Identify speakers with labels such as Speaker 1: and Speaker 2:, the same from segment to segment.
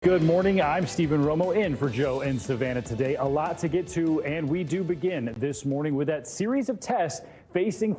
Speaker 1: Good morning. I'm Stephen Romo in for Joe and Savannah today. A lot to get to, and we do begin this morning with that series of tests facing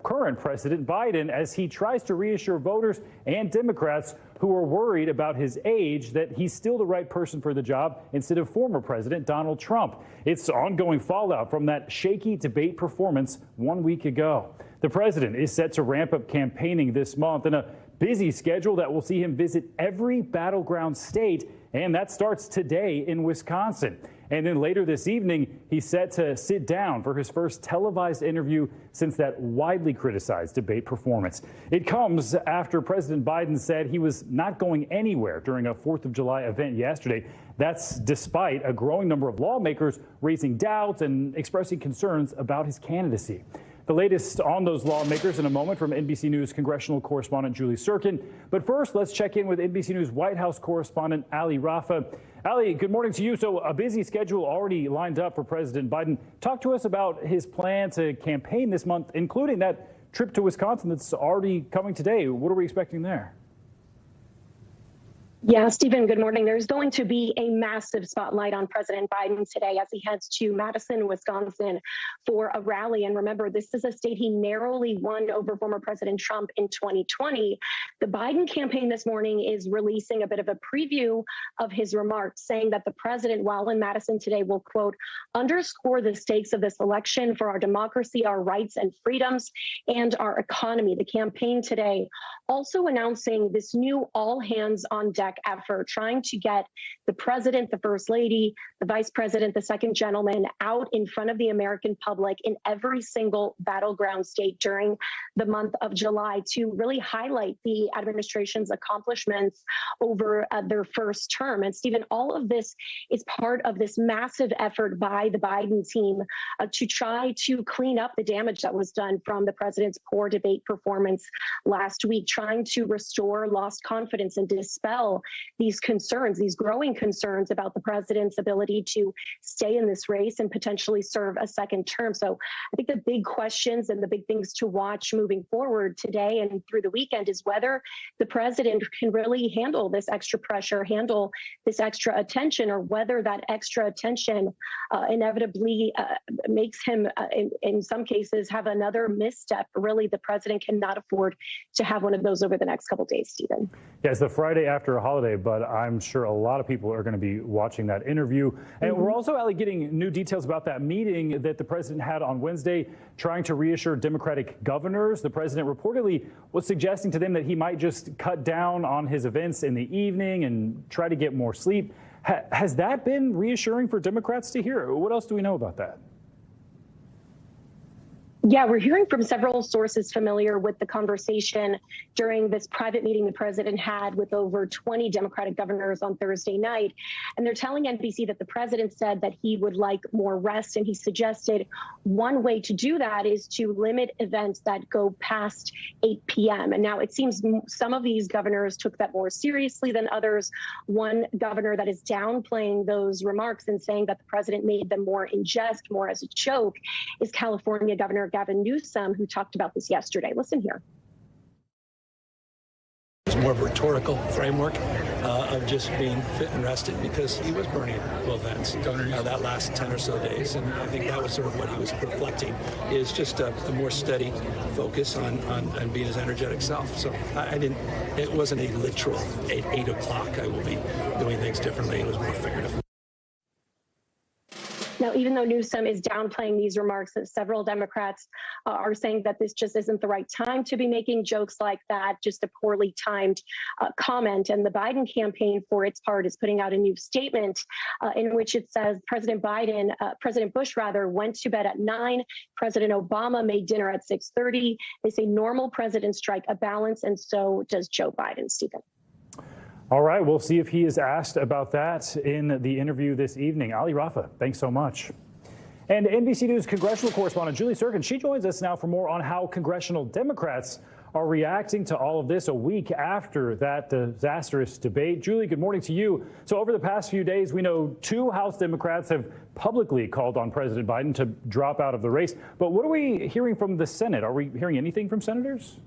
Speaker 1: current President Biden as he tries to reassure voters and Democrats who are worried about his age that he's still the right person for the job instead of former President Donald Trump. It's ongoing fallout from that shaky debate performance 1 week ago. The president is set to ramp up campaigning this month in a busy schedule that will see him visit every battleground state, and that starts today in Wisconsin. And then later this evening, he's set to sit down for his first televised interview since that widely criticized debate performance. It comes after President Biden said he was not going anywhere during a 4th of July event yesterday. That's despite a growing number of lawmakers raising doubts and expressing concerns about his candidacy. The latest on those lawmakers in a moment from NBC News congressional correspondent Julie Surkin. But first, let's check in with NBC News White House correspondent Ali Rafa. Ali, good morning to you. So a busy schedule already lined up for President Biden. Talk to us about his plan to campaign this month, including that trip to Wisconsin that's already coming today. What are we expecting there?
Speaker 2: Yeah, Stephen, good morning. There's going to be a massive spotlight on President Biden today as he heads to Madison, Wisconsin for a rally. And remember, this is a state he narrowly won over former President Trump in 2020. The Biden campaign this morning is releasing a bit of a preview of his remarks, saying that the president, while in Madison today, will, quote, underscore the stakes of this election for our democracy, our rights and freedoms, and our economy. The campaign today also announcing this new all hands on deck effort, trying to get the president, the first lady, the vice president, the second gentleman out in front of the American public in every single battleground state during the month of July to really highlight the administration's accomplishments over their first term. And Stephen, all of this is part of this massive effort by the Biden team to try to clean up the damage that was done from the president's poor debate performance last week, trying to restore lost confidence and dispel these concerns, these growing concerns about the president's ability to stay in this race and potentially serve a second term. So I think the big questions and the big things to watch moving forward today and through the weekend is whether the president can really handle this extra pressure, handle this extra attention, or whether that extra attention inevitably makes him, in some cases, have another misstep. Really, the president cannot afford to have one of those over the next couple of days, Stephen.
Speaker 1: Yeah, it's the Friday after a holiday, but I'm sure a lot of people are going to be watching that interview. And we're also, Ali, getting new details about that meeting that the president had on Wednesday, trying to reassure Democratic governors. The president reportedly was suggesting to them that he might just cut down on his events in the evening and try to get more sleep. Has that been reassuring for Democrats to hear? What else do we know about that?
Speaker 2: Yeah, we're hearing from several sources familiar with the conversation during this private meeting the president had with over 20 Democratic governors on Thursday night. And they're telling NBC that the president said that he would like more rest. And he suggested one way to do that is to limit events that go past 8 p.m. And now it seems some of these governors took that more seriously than others. One governor that is downplaying those remarks and saying that the president made them more in jest, more as a joke, is California Governor Gavin Newsom, who talked about this yesterday. Listen here.
Speaker 3: It's more of a rhetorical framework of just being fit and rested because he was burning both ends that last 10 or so days. And I think that was sort of what he was reflecting, is just a more steady focus on being his energetic self. So it wasn't a literal 8 o'clock, I will be doing things differently. It was more figurative.
Speaker 2: Now, even though Newsom is downplaying these remarks, several Democrats are saying that this just isn't the right time to be making jokes like that, just a poorly timed comment. And the Biden campaign, for its part, is putting out a new statement in which it says President Bush went to bed at 9. President Obama made dinner at 6:30. They say normal presidents strike a balance, and so does Joe Biden, Stephen.
Speaker 1: All right, we'll see if he is asked about that in the interview this evening. Ali Rafa, thanks so much. And NBC News congressional correspondent Julie Surkin, she joins us now for more on how congressional Democrats are reacting to all of this a week after that disastrous debate. Julie, good morning to you. So over the past few days, we know 2 House Democrats have publicly called on President Biden to drop out of the race. But what are we hearing from the Senate? Are we hearing anything from senators?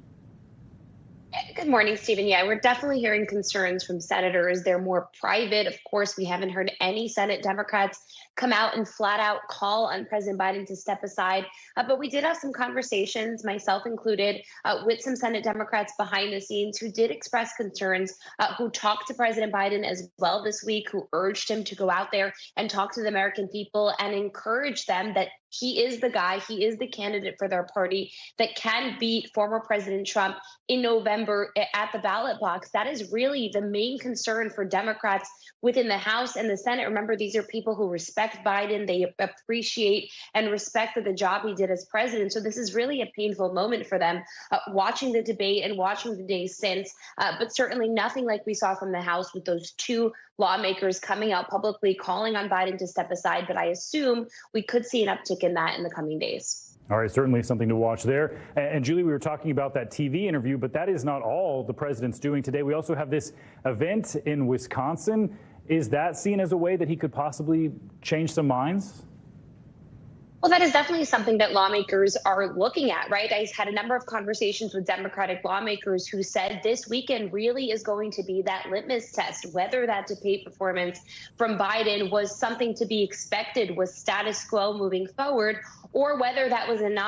Speaker 4: Good morning, Stephen. Yeah, we're definitely hearing concerns from senators. They're more private. Of course, we haven't heard any Senate Democrats come out and flat out call on President Biden to step aside. But we did have some conversations, myself included, with some Senate Democrats behind the scenes who did express concerns, who talked to President Biden as well this week, who urged him to go out there and talk to the American people and encourage them that he is the guy, he is the candidate for their party that can beat former President Trump in November at the ballot box. That is really the main concern for Democrats within the House and the Senate. Remember, these are people who respect Biden. They appreciate and respect the job he did as president. So this is really a painful moment for them, watching the debate and watching the days since, but certainly nothing like we saw from the House with those two lawmakers coming out publicly calling on Biden to step aside. But I assume we could see an uptick in that in the coming days.
Speaker 1: All right, certainly something to watch there. And Julie, we were talking about that TV interview, but that is not all the president's doing today. We also have this event in Wisconsin. Is that seen as a way that he could possibly change some minds?
Speaker 4: Well, that is definitely something that lawmakers are looking at, right? I had a number of conversations with Democratic lawmakers who said this weekend really is going to be that litmus test, whether that debate performance from Biden was something to be expected, was status quo moving forward, or whether that was an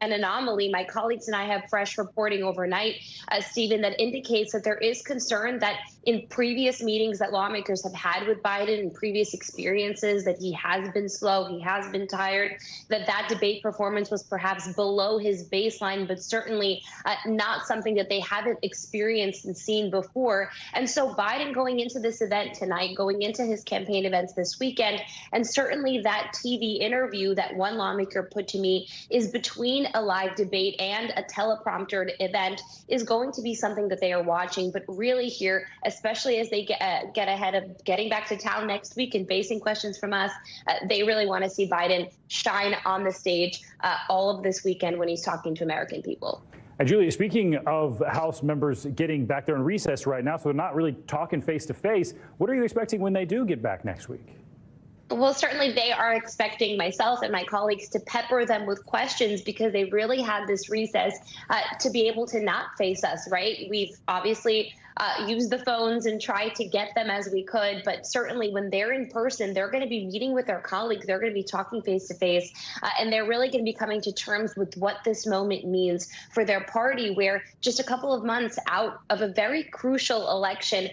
Speaker 4: anomaly. My colleagues and I have fresh reporting overnight, Stephen, that indicates that there is concern that in previous meetings that lawmakers have had with Biden and previous experiences that he has been slow, he has been tired, that debate performance was perhaps below his baseline, but certainly not something that they haven't experienced and seen before. And so Biden going into this event tonight, going into his campaign events this weekend, and certainly that TV interview that one lawmaker put to me is between a live debate and a telepromptered event, is going to be something that they are watching. But really here, especially as they get ahead of getting back to town next week and facing questions from us, they really want to see Biden shine on the stage all of this weekend when he's talking to American people.
Speaker 1: And Julia, speaking of House members getting back there in recess right now, so they're not really talking face to face, what are you expecting when they do get back next week?
Speaker 4: Well, certainly they are expecting myself and my colleagues to pepper them with questions because they really had this recess to be able to not face us, right? We've obviously used the phones and tried to get them as we could, but certainly when they're in person, they're going to be meeting with their colleagues, they're going to be talking face to face, and they're really going to be coming to terms with what this moment means for their party, where just a couple of months out of a very crucial election,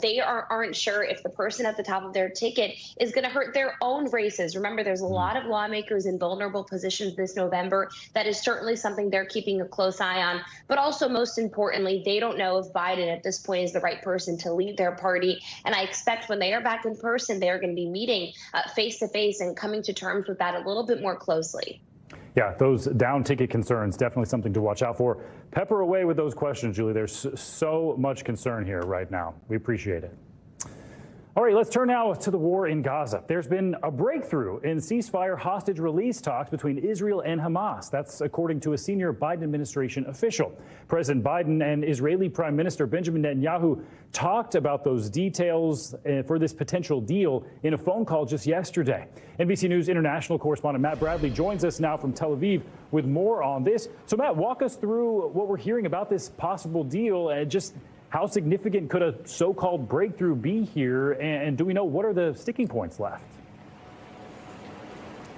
Speaker 4: they aren't sure if the person at the top of their ticket is going to hurt their own races. Remember, there's a lot of lawmakers in vulnerable positions this November. That is certainly something they're keeping a close eye on. But also, most importantly, they don't know if Biden at this point is the right person to lead their party. And I expect when they are back in person, they are going to be meeting face to face and coming to terms with that a little bit more closely.
Speaker 1: Yeah, those down ticket concerns, definitely something to watch out for. Pepper away with those questions, Julie. There's so much concern here right now. We appreciate it. All right, let's turn now to the war in Gaza. There's been a breakthrough in ceasefire hostage release talks between Israel and Hamas. That's according to a senior Biden administration official. President Biden and Israeli Prime Minister Benjamin Netanyahu talked about those details for this potential deal in a phone call just yesterday. NBC News international correspondent Matt Bradley joins us now from Tel Aviv with more on this. So, Matt, walk us through what we're hearing about this possible deal and just how significant could a so-called breakthrough be here? And do we know what are the sticking points left?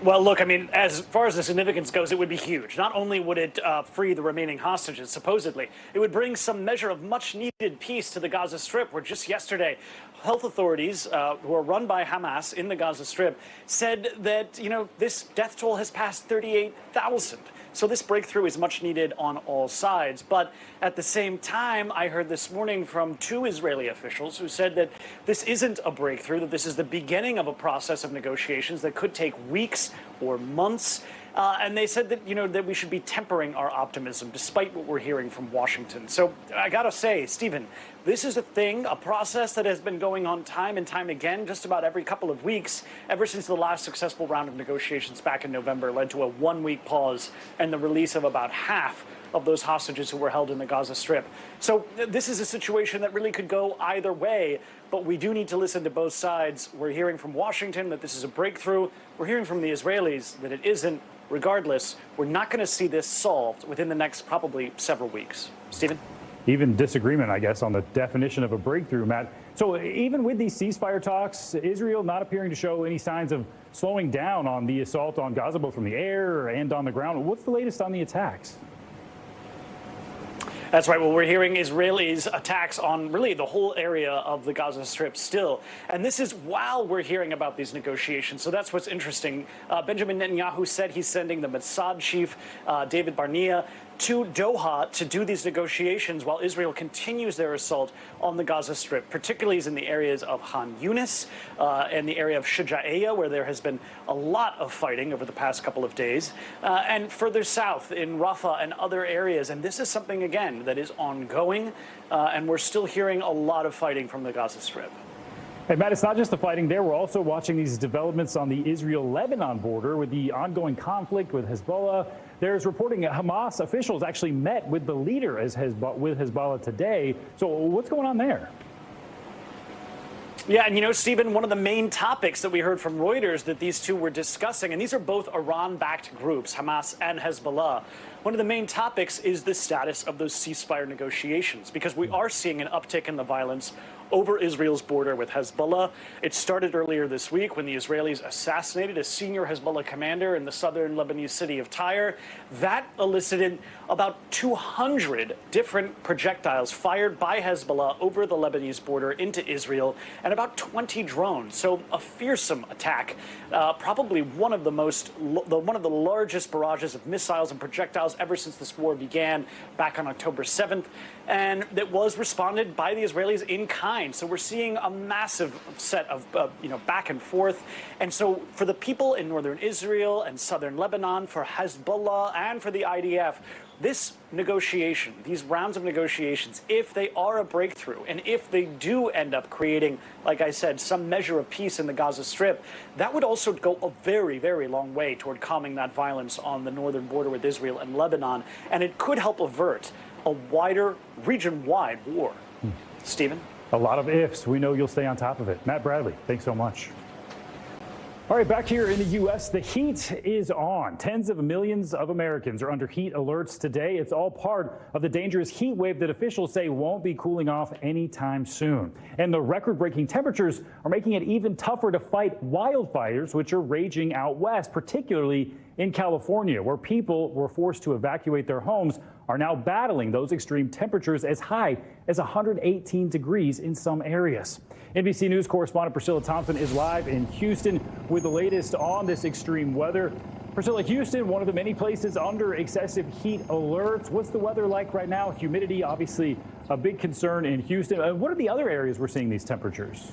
Speaker 5: Well, look, I mean, as far as the significance goes, it would be huge. Not only would it free the remaining hostages, supposedly, it would bring some measure of much-needed peace to the Gaza Strip, where just yesterday, health authorities who are run by Hamas in the Gaza Strip said that, this death toll has passed 38,000. So this breakthrough is much needed on all sides. But at the same time, I heard this morning from two Israeli officials who said that this isn't a breakthrough, that this is the beginning of a process of negotiations that could take weeks or months. And they said that, that we should be tempering our optimism despite what we're hearing from Washington. So I got to say, Stephen, this is a process that has been going on time and time again, just about every couple of weeks, ever since the last successful round of negotiations back in November led to a one-week pause and the release of about half of those hostages who were held in the Gaza Strip. So this is a situation that really could go either way, but we do need to listen to both sides. We're hearing from Washington that this is a breakthrough. We're hearing from the Israelis that it isn't. Regardless, we're not going to see this solved within the next probably several weeks. Stephen?
Speaker 1: even disagreement, I guess, on the definition of a breakthrough, Matt. So even with these ceasefire talks, Israel not appearing to show any signs of slowing down on the assault on Gaza, both from the air and on the ground. What's the latest on the attacks?
Speaker 5: That's right. Well, we're hearing Israelis' attacks on really the whole area of the Gaza Strip still. And this is while we're hearing about these negotiations. So that's what's interesting. Benjamin Netanyahu said he's sending the Mossad chief, David Barnea, to Doha to do these negotiations while Israel continues their assault on the Gaza Strip, particularly in the areas of Han Yunis and the area of Shuja'iyya, where there has been a lot of fighting over the past couple of days, and further south in Rafah and other areas. And this is something, again, that is ongoing, and we're still hearing a lot of fighting from the Gaza Strip.
Speaker 1: Hey, Matt, it's not just the fighting there. We're also watching these developments on the Israel-Lebanon border with the ongoing conflict with Hezbollah. There's reporting that Hamas officials actually met with the leader with Hezbollah today. So what's going on there?
Speaker 5: Yeah, and you know, Stephen, one of the main topics that we heard from Reuters that these two were discussing, and these are both Iran-backed groups, Hamas and Hezbollah. One of the main topics is the status of those ceasefire negotiations, because we are seeing an uptick in the violence over Israel's border with Hezbollah. It started earlier this week when the Israelis assassinated a senior Hezbollah commander in the southern Lebanese city of Tyre. That elicited about 200 different projectiles fired by Hezbollah over the Lebanese border into Israel, and about 20 drones. So a fearsome attack, probably one of the largest barrages of missiles and projectiles ever since this war began back on October 7th. And that was responded by the Israelis in kind. So we're seeing a massive set of, back and forth. And so for the people in northern Israel and southern Lebanon, for Hezbollah and for the IDF, this negotiation, these rounds of negotiations, if they are a breakthrough and if they do end up creating, like I said, some measure of peace in the Gaza Strip, that would also go a very, very long way toward calming that violence on the northern border with Israel and Lebanon. And it could help avert a wider, region-wide war. Stephen?
Speaker 1: A lot of ifs. We know you'll stay on top of it. Matt Bradley, thanks so much. All right, back here in the U.S., the heat is on. Tens of millions of Americans are under heat alerts today. It's all part of the dangerous heat wave that officials say won't be cooling off anytime soon. And the record-breaking temperatures are making it even tougher to fight wildfires, which are raging out west, particularly in California, where people were forced to evacuate their homes, are now battling those extreme temperatures as high as 118 degrees in some areas. NBC News correspondent Priscilla Thompson is live in Houston with the latest on this extreme weather. Priscilla, Houston, one of the many places under excessive heat alerts. What's the weather like right now? Humidity, obviously a big concern in Houston. What are the other areas we're seeing these temperatures?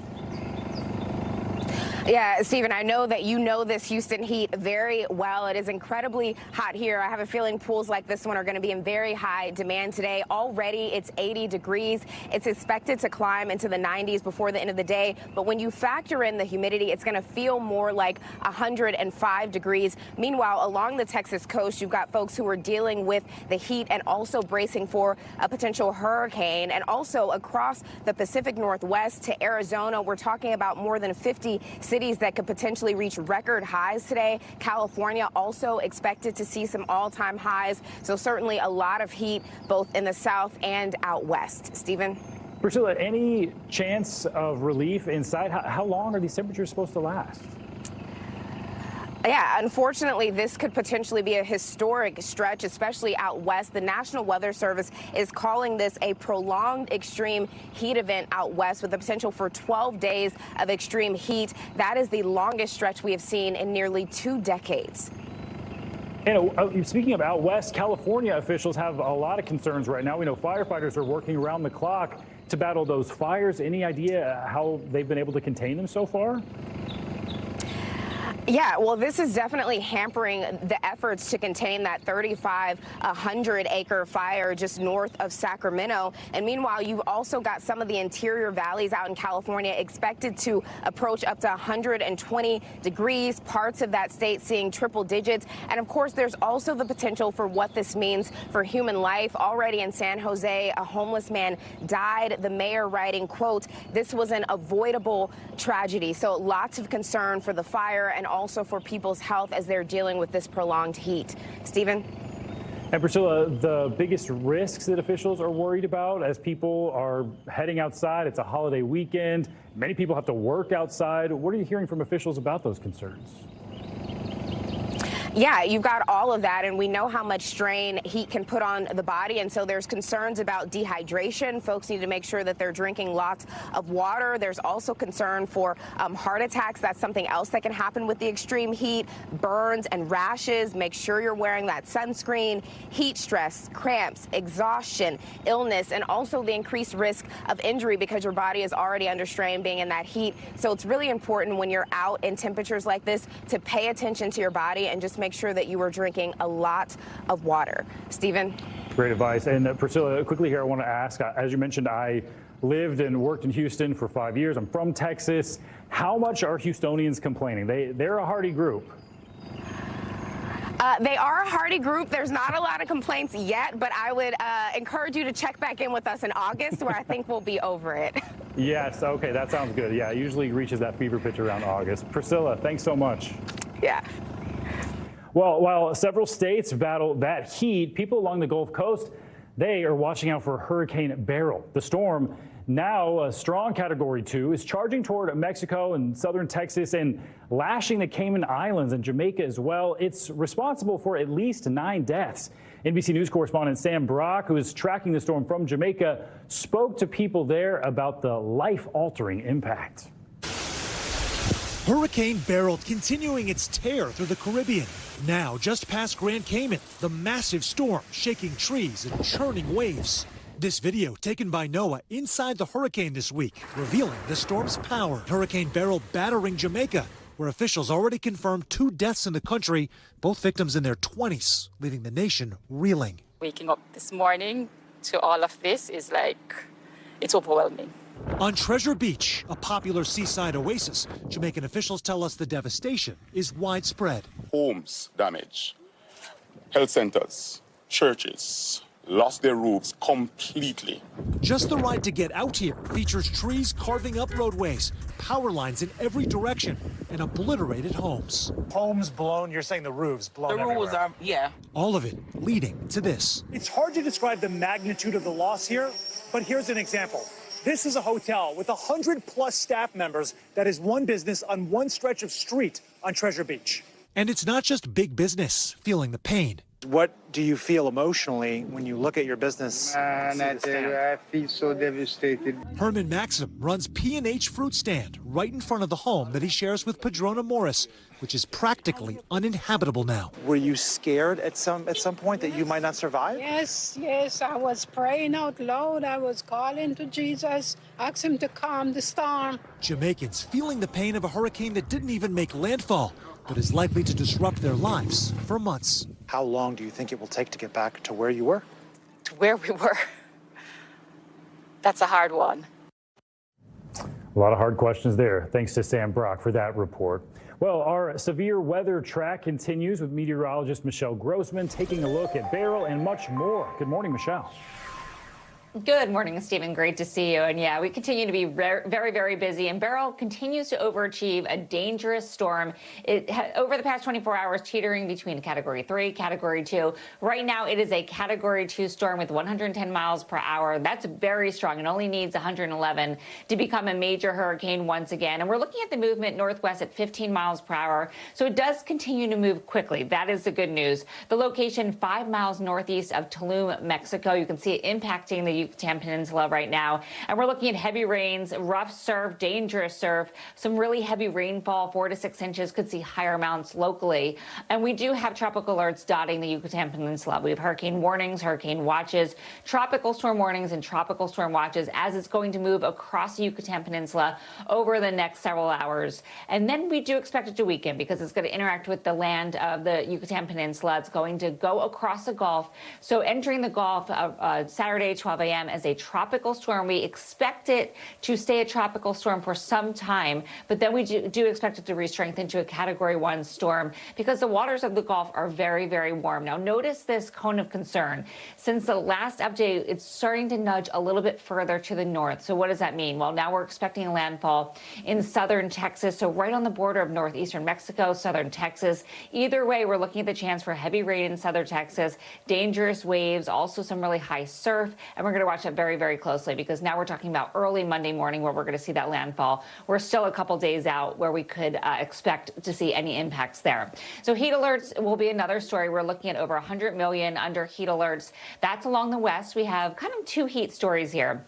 Speaker 6: Yeah, Stephen, I know that you know this Houston heat very well. It is incredibly hot here. I have a feeling pools like this one are going to be in very high demand today. Already it's 80 degrees. It's expected to climb into the 90s before the end of the day. But when you factor in the humidity, it's going to feel more like 105 degrees. Meanwhile, along the Texas coast, you've got folks who are dealing with the heat and also bracing for a potential hurricane. And also across the Pacific Northwest to Arizona, we're talking about more than 50 cities that could potentially reach record highs today. California also expected to see some all-time highs. So certainly a lot of heat both in the south and out west. Stephen?
Speaker 1: Priscilla, any chance of relief inside? How long are these temperatures supposed to last?
Speaker 6: Yeah, unfortunately, this could potentially be a historic stretch, especially out west. The National Weather Service is calling this a prolonged extreme heat event out west with the potential for 12 days of extreme heat. That is the longest stretch we have seen in nearly 2 decades.
Speaker 1: And speaking of out west, California officials have a lot of concerns right now. We know firefighters are working around the clock to battle those fires. Any idea how they've been able to contain them so far?
Speaker 6: Yeah, well, this is definitely hampering the efforts to contain that 3,500-acre fire just north of Sacramento. And meanwhile, you've also got some of the interior valleys out in California expected to approach up to 120 degrees, parts of that state seeing triple digits. And of course, there's also the potential for what this means for human life. Already in San Jose, a homeless man died. The mayor writing, quote, "This was an avoidable tragedy." So lots of concern for the fire and also for people's health as they're dealing with this prolonged heat. Stephen?
Speaker 1: And Priscilla, the biggest risks that officials are worried about as people are heading outside, it's a holiday weekend, many people have to work outside. What are you hearing from officials about those concerns?
Speaker 6: Yeah, you've got all of that, and we know how much strain heat can put on the body, and so there's concerns about dehydration. Folks need to make sure that they're drinking lots of water. There's also concern for heart attacks. That's something else that can happen with the extreme heat. Burns and rashes. Make sure you're wearing that sunscreen. Heat stress, cramps, exhaustion, illness, and also the increased risk of injury because your body is already under strain being in that heat. So it's really important when you're out in temperatures like this to pay attention to your body and just make sure that you are drinking a lot of water. Stephen?
Speaker 1: Great advice. And Priscilla, quickly here, I want to ask, as you mentioned, I lived and worked in Houston for 5 years. I'm from Texas. How much are Houstonians complaining? They're a hardy group.
Speaker 6: They are a hardy group. There's not a lot of complaints yet, but I would encourage you to check back in with us in August, where I think we'll be over it.
Speaker 1: Yes. Okay. That sounds good. Yeah. It usually reaches that fever pitch around August. Priscilla, thanks so much.
Speaker 6: Yeah.
Speaker 1: Well, while several states battle that heat, people along the Gulf Coast, they are watching out for Hurricane Beryl. The storm, now a strong Category 2, is charging toward Mexico and southern Texas and lashing the Cayman Islands and Jamaica as well. It's responsible for at least 9 deaths. NBC News correspondent Sam Brock, who is tracking the storm from Jamaica, spoke to people there about the life-altering impact.
Speaker 7: Hurricane Beryl continuing its tear through the Caribbean. Now, just past Grand Cayman, the massive storm shaking trees and churning waves. This video taken by NOAA inside the hurricane this week, revealing the storm's power. Hurricane Beryl battering Jamaica, where officials already confirmed 2 deaths in the country, both victims in their 20s, leaving the nation reeling.
Speaker 8: Waking up this morning to all of this is like, it's overwhelming.
Speaker 7: On Treasure Beach, a popular seaside oasis, Jamaican officials tell us the devastation is widespread.
Speaker 9: Homes damaged, health centers, churches lost their roofs completely.
Speaker 7: Just the ride to get out here features trees carving up roadways, power lines in every direction, and obliterated homes.
Speaker 10: Homes blown, you're saying the roofs blown
Speaker 8: The roofs are, yeah.
Speaker 7: All of it leading to this.
Speaker 10: It's hard to describe the magnitude of the loss here, but here's an example. This is a hotel with 100+ staff members that is one business on one stretch of street on Treasure Beach.
Speaker 7: And it's not just big business feeling the pain.
Speaker 10: What do you feel emotionally when you look at your business?
Speaker 11: I feel so devastated.
Speaker 7: Herman Maxim runs P&H Fruit Stand right in front of the home that he shares with Padrona Morris, which is practically uninhabitable now.
Speaker 10: Were you scared at some point that you might not survive?
Speaker 12: Yes, I was praying out loud. I was calling to Jesus, ask him to calm the storm.
Speaker 7: Jamaicans feeling the pain of a hurricane that didn't even make landfall, but is likely to disrupt their lives for months.
Speaker 10: How long do you think it will take to get back to where you were?
Speaker 8: To where we were. That's a hard one.
Speaker 1: A lot of hard questions there. Thanks to Sam Brock for that report. Well, our severe weather track continues with meteorologist Michelle Grossman taking a look at Beryl and much more. Good morning, Michelle.
Speaker 13: Good morning, Stephen. Great to see you. And yeah, we continue to be very, very busy. And Beryl continues to overachieve a dangerous storm. Over the past 24 hours, teetering between a Category 3, Category 2. Right now, it is a Category 2 storm with 110 miles per hour. That's very strong. It only needs 111 to become a major hurricane once again. And we're looking at the movement northwest at 15 miles per hour. So it does continue to move quickly. That is the good news. The location 5 miles northeast of Tulum, Mexico. You can see it impacting the Yucatan Peninsula right now. And we're looking at heavy rains, rough surf, dangerous surf, some really heavy rainfall, 4 to 6 inches, could see higher amounts locally. And we do have tropical alerts dotting the Yucatan Peninsula. We have hurricane warnings, hurricane watches, tropical storm warnings, and tropical storm watches as it's going to move across the Yucatan Peninsula over the next several hours. And then we do expect it to weaken because it's going to interact with the land of the Yucatan Peninsula. It's going to go across the Gulf. So entering the Gulf Saturday, 12 a.m. a.m. as a tropical storm. We expect it to stay a tropical storm for some time, but then we do expect it to re-strengthen to a Category 1 storm because the waters of the Gulf are very, very warm. Now, notice this cone of concern. Since the last update, it's starting to nudge a little bit further to the north. So what does that mean? Well, now we're expecting a landfall in southern Texas, so right on the border of northeastern Mexico, southern Texas. Either way, we're looking at the chance for heavy rain in southern Texas, dangerous waves, also some really high surf, and we're going to watch that very, very closely because now we're talking about early Monday morning where we're going to see that landfall. We're still a couple days out where we could expect to see any impacts there. So heat alerts will be another story. We're looking at over 100 million under heat alerts. That's along the west. We have kind of two heat stories here.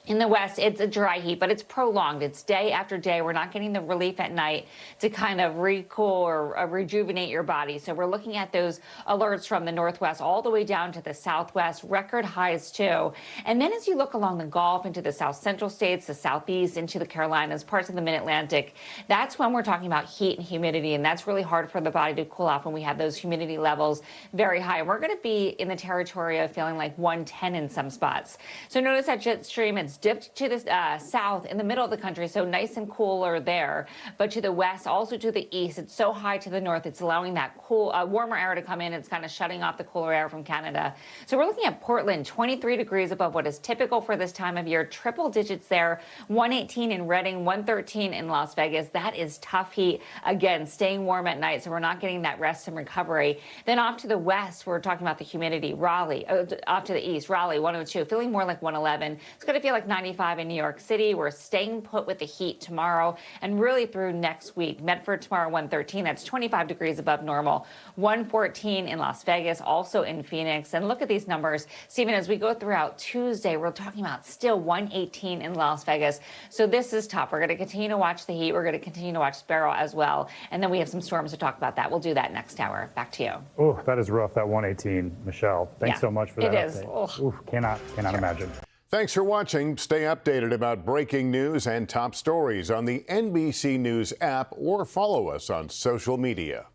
Speaker 13: In the west, it's a dry heat, but it's prolonged. It's day after day. We're not getting the relief at night to kind of recool or rejuvenate your body. So we're looking at those alerts from the northwest all the way down to the southwest, record highs too. And then as you look along the Gulf into the south central states, the southeast, into the Carolinas, parts of the mid-Atlantic, that's when we're talking about heat and humidity. And that's really hard for the body to cool off when we have those humidity levels very high. We're going to be in the territory of feeling like 110 in some spots. So notice that jet stream, it's dipped to the south in the middle of the country, so nice and cooler there. But to the west, also to the east, it's so high to the north, it's allowing that cool, warmer air to come in. It's kind of shutting off the cooler air from Canada. So we're looking at Portland, 23 degrees above what is typical for this time of year. Triple digits there, 118 in Redding, 113 in Las Vegas. That is tough heat. Again, staying warm at night, so we're not getting that rest and recovery. Then off to the west, we're talking about the humidity. Raleigh, off to the east, Raleigh, 102, feeling more like 111. It's going to feel like 95 in New York City. We're staying put with the heat tomorrow and really through next week. Medford tomorrow, 113. That's 25 degrees above normal. 114 in Las Vegas, also in Phoenix. And look at these numbers. Stephen, as we go throughout Tuesday, we're talking about still 118 in Las Vegas. So this is tough. We're going to continue to watch the heat. We're going to continue to watch Beryl as well. And then we have some storms to talk about that. We'll do that next hour. Back to you.
Speaker 1: Oh, that is rough, that 118, Michelle. Thanks so much for that update. Oof, cannot imagine.
Speaker 14: Thanks for watching. Stay updated about breaking news and top stories on the NBC News app or follow us on social media.